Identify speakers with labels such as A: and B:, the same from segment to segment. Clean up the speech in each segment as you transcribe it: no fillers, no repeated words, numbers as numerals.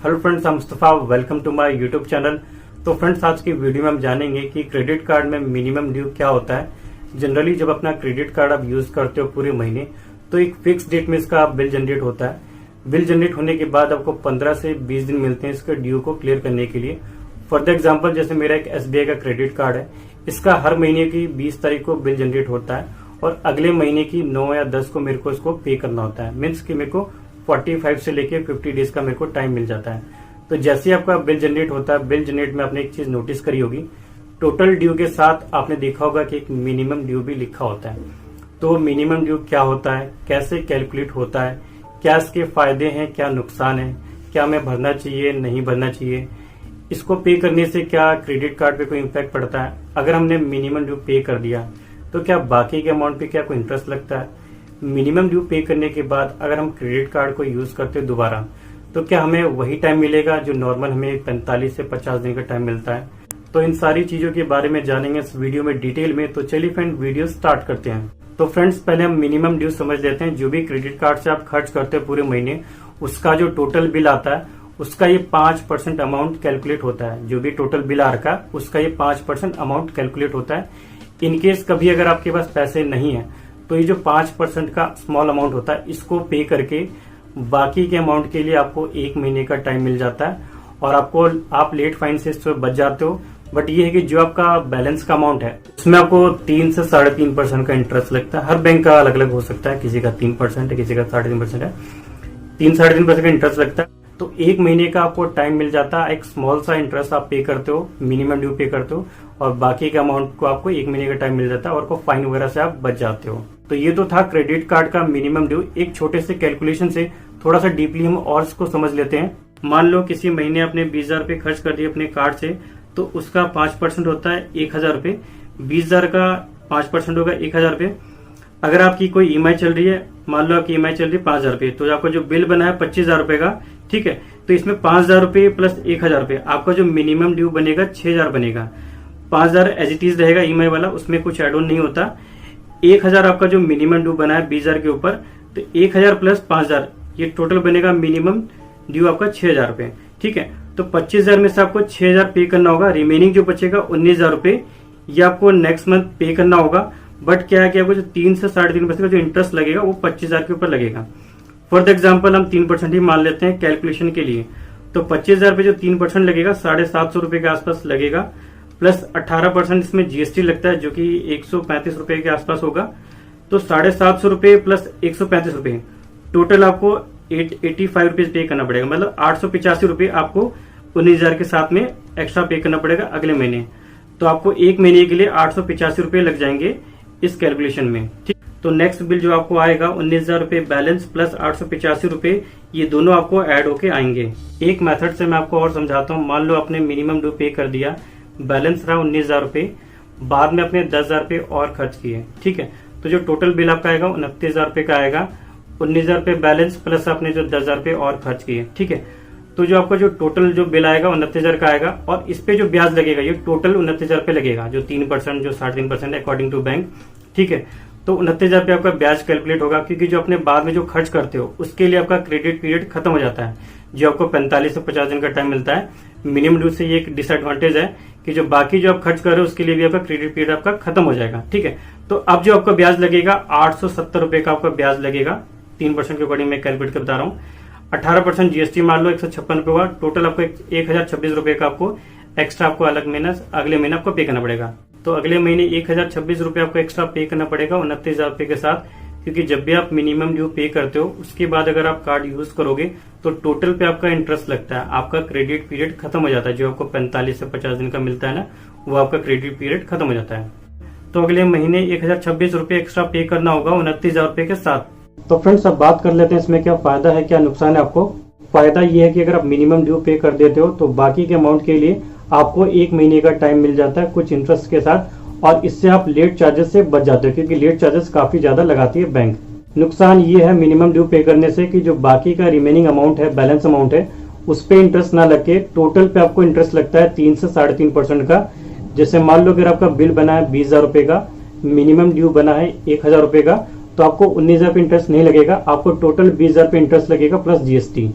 A: Hello friends, I'm Mustafa. Welcome to my YouTube channel. तो friends, आज की वीडियो में हम जानेंगे कि क्रेडिट कार्ड में मिनिमम ड्यू क्या होता है। जनरली जब अपना क्रेडिट कार्ड आप यूज करते हो पूरे महीने, तो एक फिक्स डेट में इसका बिल जनरेट होता है। बिल जनरेट होने के बाद आपको 15 से 20 दिन मिलते हैं इसके ड्यू को क्लियर करने के लिए। फॉर द एग्जाम्पल, जैसे मेरा एक SBI का क्रेडिट कार्ड है, इसका हर महीने की 20 तारीख को बिल जनरेट होता है और अगले महीने की 9 या 10 को मेरे को इसको पे करना होता है। मीन्स कि मेरे को 45 से लेके 50 डेज का मेरे को टाइम मिल जाता है। तो जैसे ही आपका बिल जनरेट होता है, बिल जनरेट में आपने एक चीज नोटिस करी होगी, टोटल ड्यू के साथ आपने देखा होगा कि एक मिनिमम ड्यू भी लिखा होता है। तो मिनिमम ड्यू क्या होता है, कैसे कैलकुलेट होता है, क्या इसके फायदे हैं, क्या नुकसान है, क्या हमें भरना चाहिए, नहीं भरना चाहिए, इसको पे करने से क्या क्रेडिट कार्ड पे कोई इम्पैक्ट पड़ता है, अगर हमने मिनिमम ड्यू पे कर दिया तो क्या बाकी के अमाउंट पे क्या कोई इंटरेस्ट लगता है, मिनिमम ड्यू पे करने के बाद अगर हम क्रेडिट कार्ड को यूज करते हैं दोबारा, तो क्या हमें वही टाइम मिलेगा जो नॉर्मल हमें 45 से 50 दिन का टाइम मिलता है। तो इन सारी चीजों के बारे में जानेंगे इस वीडियो में डिटेल में। तो चलिए फ्रेंड, वीडियो स्टार्ट करते हैं। तो फ्रेंड्स, पहले हम मिनिमम ड्यू समझ लेते हैं। जो भी क्रेडिट कार्ड से आप खर्च करते हैं पूरे महीने, उसका जो टोटल बिल आता है, उसका ये 5% अमाउंट कैलकुलेट होता है। जो भी टोटल बिल आ रखा है, उसका ये 5% अमाउंट कैलकुलेट होता है। इनकेस कभी अगर आपके पास पैसे नहीं है, तो ये जो 5% का स्मॉल अमाउंट होता है, इसको पे करके बाकी के अमाउंट के लिए आपको 1 महीने का टाइम मिल जाता है और आप लेट फाइन से इससे बच जाते हो। बट ये है कि जो आपका बैलेंस का अमाउंट है, उसमें आपको 3 से 3.5% का इंटरेस्ट लगता है। हर बैंक का अलग अलग हो सकता है, किसी का 3% है, किसी का 3.5% है। 3-3.5% का इंटरेस्ट लगता है। तो 1 महीने का आपको टाइम मिल जाता है। एक स्मॉल सा इंटरेस्ट आप पे करते हो, मिनिमम ड्यू पे करते हो, और बाकी के अमाउंट को आपको 1 महीने का टाइम मिल जाता है और को फाइन वगैरह से आप बच जाते हो। तो ये तो था क्रेडिट कार्ड का मिनिमम ड्यू। एक छोटे से कैलकुलेशन से थोड़ा सा डीपली हम और इसको समझ लेते हैं। मान लो किसी महीने आपने 20,000 रुपए खर्च कर दिए अपने कार्ड से, तो उसका 5% होता है 1,000 रुपए। 20,000 का 5% होगा 1,000 रुपए। अगर आपकी कोई EMI चल रही है, मान लो आपकी EMI चल रही है 5,000 रुपए, तो आपका जो बिल बना है 25,000 रुपए का, ठीक है। तो इसमें 5,000 रुपए प्लस 1,000 रुपए, आपका जो मिनिमम ड्यू बनेगा 6,000 बनेगा। 5,000 एज इट इज रहेगा EMI वाला, उसमें कुछ एड ऑन नहीं होता। 1,000 आपका जो मिनिमम ड्यू बना है 20,000 के ऊपर, तो 1,000 प्लस 5,000, ये टोटल बनेगा मिनिमम ड्यू आपका 6,000 रुपए, ठीक है। तो 25,000 में से आपको 6,000 पे करना होगा। रिमेनिंग जो बचेगा 19,000 रुपए, ये आपको नेक्स्ट मंथ पे करना होगा। बट क्या है कि आपको जो 3 से 3.5% का जो इंटरेस्ट लगेगा, वो 25,000 के ऊपर लगेगा। फॉर द एग्जाम्पल हम 3% ही मान लेते हैं कैलकुलेशन के लिए। तो 25,000 पे जो 3% लगेगा, 750 रुपए के आसपास लगेगा, प्लस 18% इसमें GST लगता है, जो कि 135 रुपए के आसपास होगा। तो 750 रुपए प्लस 135 रुपए, टोटल आपको 85 रुपीज पे करना पड़ेगा। मतलब 885 रुपए आपको 19,000 के साथ में एक्स्ट्रा पे करना पड़ेगा अगले महीने। तो आपको 1 महीने के लिए 885 रुपए लग जाएंगे इस कैलकुलेशन में, ठीक। तो नेक्स्ट बिल जो आपको आएगा 19,000 रुपए बैलेंस प्लस 885 रुपए, ये दोनों आपको ऐड होके आएंगे। एक मेथड से मैं आपको और समझाता हूँ। मान लो आपने मिनिमम ड्यू पे कर दिया, बैलेंस रहा 19,000 रुपए, बाद में अपने 10,000 रुपए और खर्च किए, ठीक है। तो जो टोटल बिल आपका आएगा 29,000 रुपए का आएगा। 19,000 रुपए बैलेंस प्लस आपने जो 10,000 रुपए और खर्च किए, ठीक है। तो जो आपका जो टोटल जो बिल आएगा 29,000 का आएगा, और इस पे जो ब्याज लगेगा, ये टोटल 29,000 रुपए लगेगा, जो 3% जो 3.5% अकॉर्डिंग टू बैंक, ठीक है। तो 29,000 रुपए आपका ब्याज कैलकुलेट होगा, क्योंकि जो अपने बाद में जो खर्च करते हो, उसके लिए आपका क्रेडिट पीरियड खत्म हो जाता है, जो आपको 45 से 50 दिन का टाइम मिलता है। मिनिमम ड्यू से ये एक डिसएडवांटेज है कि जो बाकी जो आप खर्च कर रहे हो, उसके लिए भी आपका क्रेडिट पीरियड आपका खत्म हो जाएगा, ठीक है। तो अब जो आपका ब्याज लगेगा 870 रुपए का आपका ब्याज लगेगा, 3% के अकॉर्डिंग मैं कैलकुलेट कर बता रहा हूँ। 18% GST मान लो 156 रुपए हुआ। टोटल आपको 1,026 रुपए का आपको एक्स्ट्रा आपको अगले महीने आपको पे करना पड़ेगा। तो अगले महीने 1,026 रुपए आपको एक्स्ट्रा पे करना पड़ेगा 29,000 रुपए के साथ, क्योंकि जब भी आप मिनिमम ड्यू पे करते हो, उसके बाद अगर आप कार्ड यूज करोगे, तो टोटल पे आपका इंटरेस्ट लगता है। आपका क्रेडिट पीरियड खत्म हो जाता है। जो आपको 45 से 50 दिन का मिलता है ना, वो आपका क्रेडिट पीरियड खत्म हो जाता है। तो अगले महीने 1,026 रुपए एक्स्ट्रा पे करना होगा 29,000 रुपए के साथ। तो फ्रेंड्स, अब बात कर लेते हैं इसमें क्या फायदा है, क्या नुकसान है आपको। फायदा ये है कि अगर आप मिनिमम ड्यू पे कर देते हो, तो बाकी के अमाउंट के लिए आपको 1 महीने का टाइम मिल जाता है कुछ इंटरेस्ट के साथ, और इससे आप लेट चार्जेस से बच जाते हो, क्योंकि लेट चार्जेस काफी ज्यादा लगाती है बैंक। नुकसान ये है मिनिमम ड्यू पे करने से कि जो बाकी का रिमेनिंग अमाउंट है, बैलेंस अमाउंट है, उस पे इंटरेस्ट ना लग के टोटल पे आपको इंटरेस्ट लगता है 3 से 3.5% का। जैसे मान लो अगर आपका बिल बना है 20,000 रुपए का, मिनिमम ड्यू बना है 1,000 रुपए का, तो आपको 19,000 पे इंटरेस्ट नहीं लगेगा, आपको टोटल 20,000 पे इंटरेस्ट लगेगा प्लस GST।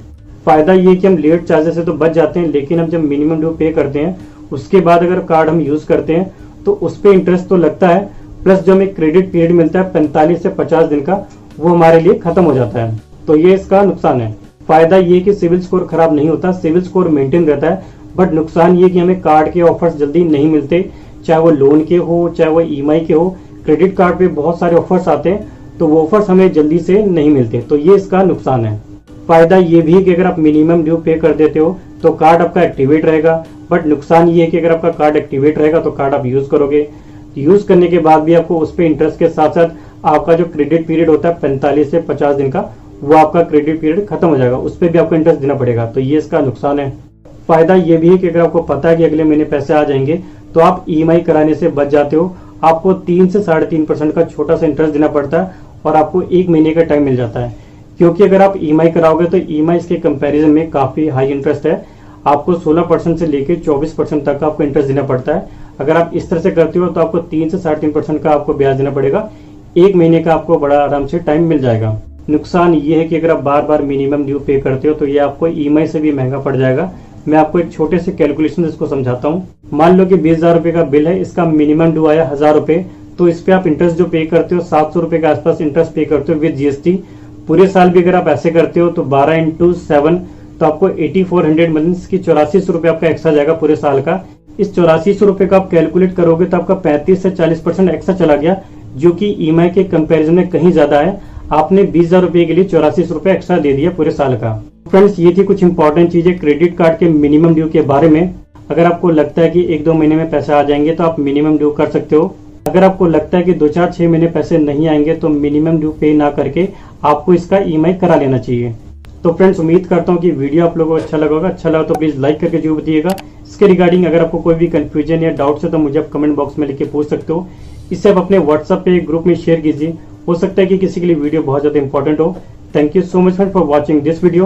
A: फायदा ये कि हम लेट चार्जेस से तो बच जाते हैं, लेकिन हम जब मिनिमम ड्यू पे करते हैं उसके बाद अगर कार्ड हम यूज करते हैं तो उस पर इंटरेस्ट तो लगता है, प्लस जो हमें क्रेडिट पीरियड मिलता है 45 से 50 दिन का, वो हमारे लिए खत्म हो जाता है। तो ये इसका नुकसान है। फायदा ये कि सिविल स्कोर खराब नहीं होता, सिविल स्कोर मेंटेन रहता है। बट नुकसान ये कि हमें कार्ड के ऑफर्स जल्दी नहीं मिलते, चाहे वो लोन के हो चाहे वो ईएमआई के हो। क्रेडिट कार्ड पे बहुत सारे ऑफर्स आते हैं तो वो ऑफर्स हमें जल्दी से नहीं मिलते, तो ये इसका नुकसान है। फायदा ये भी है कि अगर आप मिनिमम ड्यू पे कर देते हो तो कार्ड आपका एक्टिवेट रहेगा। बट नुकसान ये है कि अगर आपका कार्ड एक्टिवेट रहेगा तो कार्ड आप यूज करोगे, यूज करने के बाद भी आपको उस पर इंटरेस्ट के साथ साथ आपका जो क्रेडिट पीरियड होता है 45 से 50 दिन का, वो आपका क्रेडिट पीरियड खत्म हो जाएगा, उस पर भी आपको इंटरेस्ट देना पड़ेगा। तो ये इसका नुकसान है। फायदा ये भी है कि अगर आपको पता है कि अगले महीने पैसे आ जाएंगे तो आप ईएमआई कराने से बच जाते हो। आपको 3 से 3.5% का छोटा सा इंटरेस्ट देना पड़ता है और आपको 1 महीने का टाइम मिल जाता है। क्योंकि अगर आप ईएमआई कराओगे तो ईएमआई के कंपैरिजन में काफी हाई इंटरेस्ट है। आपको 16% से लेकर 24% तक का आपको इंटरेस्ट देना पड़ता है। अगर आप इस तरह से करते हो तो आपको 3 से 3.5% का आपको ब्याज देना पड़ेगा। 1 महीने का आपको बड़ा आराम से टाइम मिल जाएगा। नुकसान ये है कि अगर आप बार बार मिनिमम ड्यू पे करते हो तो ये आपको ईएमआई से भी महंगा पड़ जाएगा। मैं आपको एक छोटे से कैलकुलेशन इसको समझाता हूँ। मान लो कि 20,000 रुपए का बिल है, इसका मिनिमम ड्यू आया 1,000 रुपए, तो इस पे आप इंटरेस्ट जो पे करते हो 700 रुपए के आसपास इंटरेस्ट पे करते हो विद जीएसटी। पूरे साल भी अगर आप ऐसे करते हो तो 12 × 7 तो आपको 8400 मतलब की 8400 रुपए आपका एक्स्ट्रा जाएगा पूरे साल का। इस 8400 रुपए का आप कैलकुलेट करोगे तो आपका 35 से 40% एक्स्ट्रा चला गया, जो कि ईएमआई के कंपैरिजन में कहीं ज्यादा है। आपने 20,000 रुपए के लिए 8400 रुपए एक्स्ट्रा दे दिया पूरे साल का। फ्रेंड्स, ये थी कुछ इंपॉर्टेंट चीजें क्रेडिट कार्ड के मिनिमम ड्यू के बारे में। अगर आपको लगता है कि 1-2 महीने में पैसे आ जाएंगे तो आप मिनिमम ड्यू कर सकते हो। अगर आपको लगता है कि 2-4-6 महीने पैसे नहीं आएंगे तो मिनिमम ड्यू पे ना करके आपको इसका ईएमआई करा लेना चाहिए। तो फ्रेंड्स, उम्मीद करता हूँ कि वीडियो आप लोगों को अच्छा लगा होगा। अच्छा लगा तो प्लीज लाइक करके जरूर बताइएगा। इसके रिगार्डिंग अगर आपको कोई भी कंफ्यूजन या डाउट्स है तो मुझे आप कमेंट बॉक्स में लिख के पूछ सकते हो। इसे आप अपने व्हाट्सएप पे ग्रुप में शेयर कीजिए, हो सकता है कि किसी के लिए वीडियो बहुत ज्यादा इंपॉर्टेंट हो। Thank you so much for watching this video.